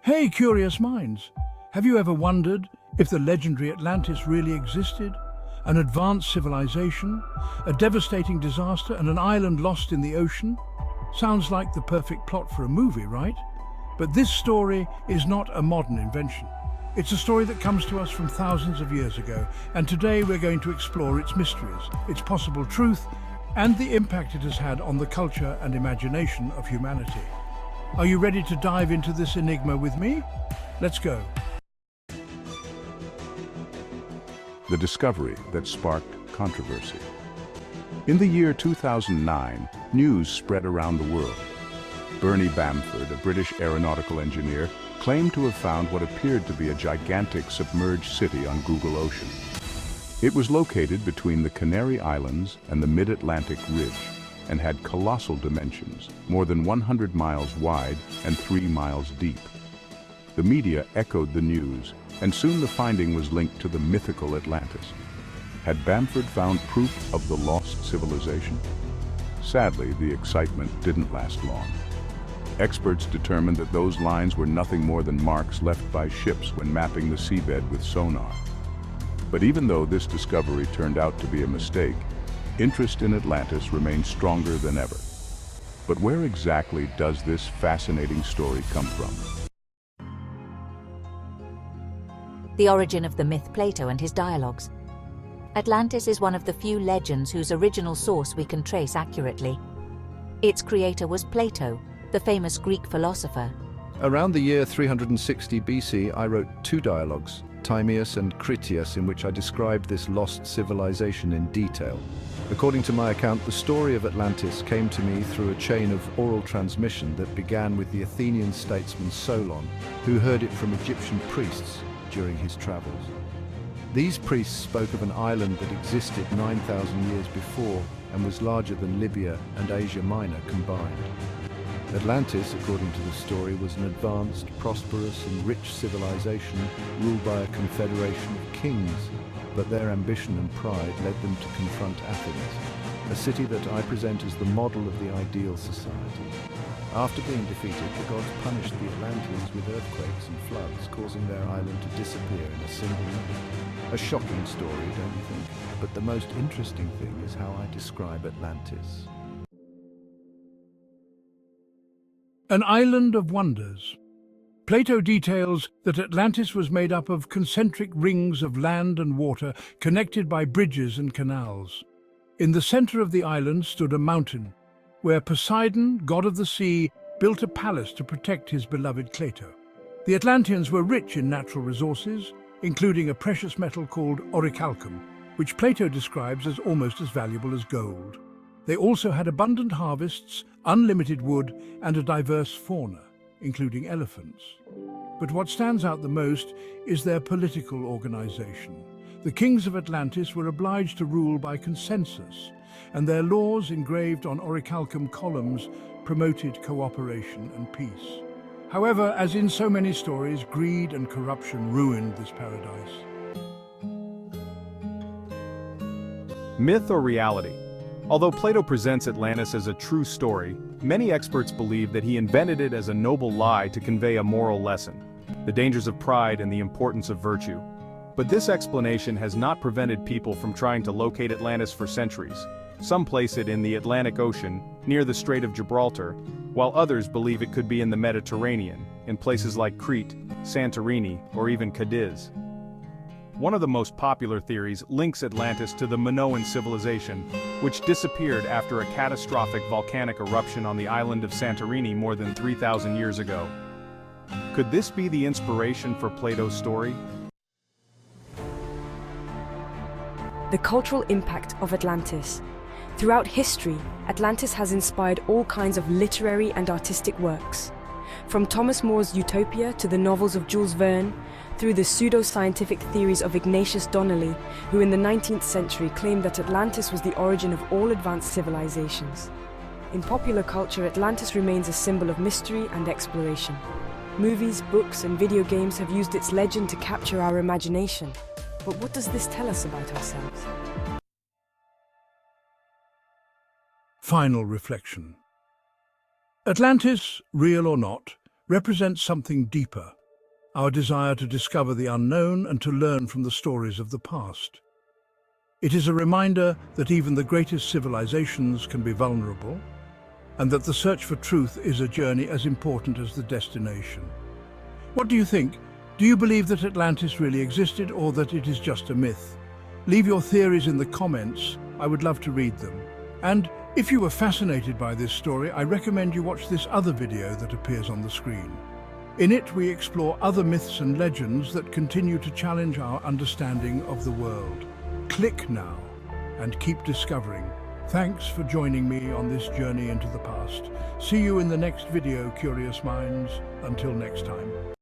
Hey, curious minds! Have you ever wondered if the legendary Atlantis really existed? An advanced civilization, a devastating disaster, and an island lost in the ocean? Sounds like the perfect plot for a movie, right? But this story is not a modern invention. It's a story that comes to us from thousands of years ago, and today we're going to explore its mysteries, its possible truth, and the impact it has had on the culture and imagination of humanity. Are you ready to dive into this enigma with me? Let's go. The discovery that sparked controversy. In the year 2009, news spread around the world. Bernie Bamford, a British aeronautical engineer, claimed to have found what appeared to be a gigantic submerged city on Google Ocean. It was located between the Canary Islands and the Mid-Atlantic Ridge and had colossal dimensions, more than 100 miles wide and 3 miles deep. The media echoed the news, and soon the finding was linked to the mythical Atlantis. Had Bamford found proof of the lost civilization? Sadly, the excitement didn't last long. Experts determined that those lines were nothing more than marks left by ships when mapping the seabed with sonar. But even though this discovery turned out to be a mistake, interest in Atlantis remains stronger than ever. But where exactly does this fascinating story come from? The origin of the myth Plato and his dialogues. Atlantis is one of the few legends whose original source we can trace accurately. Its creator was Plato, the famous Greek philosopher. Around the year 360 BC, I wrote two dialogues, Timaeus and Critias, in which I described this lost civilization in detail. According to my account, the story of Atlantis came to me through a chain of oral transmission that began with the Athenian statesman Solon, who heard it from Egyptian priests during his travels. These priests spoke of an island that existed 9,000 years before and was larger than Libya and Asia Minor combined. Atlantis, according to the story, was an advanced, prosperous and rich civilization ruled by a confederation of kings, but their ambition and pride led them to confront Athens, a city that I present as the model of the ideal society. After being defeated, the gods punished the Atlanteans with earthquakes and floods, causing their island to disappear in a single night. A shocking story, don't you think? But the most interesting thing is how I describe Atlantis. An island of wonders. Plato details that Atlantis was made up of concentric rings of land and water connected by bridges and canals. In the center of the island stood a mountain, where Poseidon, god of the sea, built a palace to protect his beloved Plato. The Atlanteans were rich in natural resources, including a precious metal called orichalcum, which Plato describes as almost as valuable as gold. They also had abundant harvests, unlimited wood, and a diverse fauna, including elephants. But what stands out the most is their political organization. The kings of Atlantis were obliged to rule by consensus, and their laws engraved on orichalcum columns promoted cooperation and peace. However, as in so many stories, greed and corruption ruined this paradise. Myth or reality? Although Plato presents Atlantis as a true story, many experts believe that he invented it as a noble lie to convey a moral lesson, the dangers of pride and the importance of virtue. But this explanation has not prevented people from trying to locate Atlantis for centuries. Some place it in the Atlantic Ocean, near the Strait of Gibraltar, while others believe it could be in the Mediterranean, in places like Crete, Santorini, or even Cadiz. One of the most popular theories links Atlantis to the Minoan civilization, which disappeared after a catastrophic volcanic eruption on the island of Santorini more than 3,000 years ago. Could this be the inspiration for Plato's story? The cultural impact of Atlantis. Throughout history, Atlantis has inspired all kinds of literary and artistic works. From Thomas More's Utopia to the novels of Jules Verne, through the pseudo-scientific theories of Ignatius Donnelly, who in the 19th century claimed that Atlantis was the origin of all advanced civilizations. In popular culture, Atlantis remains a symbol of mystery and exploration. Movies, books, and video games have used its legend to capture our imagination. But what does this tell us about ourselves? Final reflection. Atlantis, real or not, represents something deeper, our desire to discover the unknown and to learn from the stories of the past. It is a reminder that even the greatest civilizations can be vulnerable, and that the search for truth is a journey as important as the destination. What do you think? Do you believe that Atlantis really existed, or that it is just a myth? Leave your theories in the comments. I would love to read them. And if you were fascinated by this story, I recommend you watch this other video that appears on the screen. In it, we explore other myths and legends that continue to challenge our understanding of the world. Click now and keep discovering. Thanks for joining me on this journey into the past. See you in the next video, curious minds. Until next time.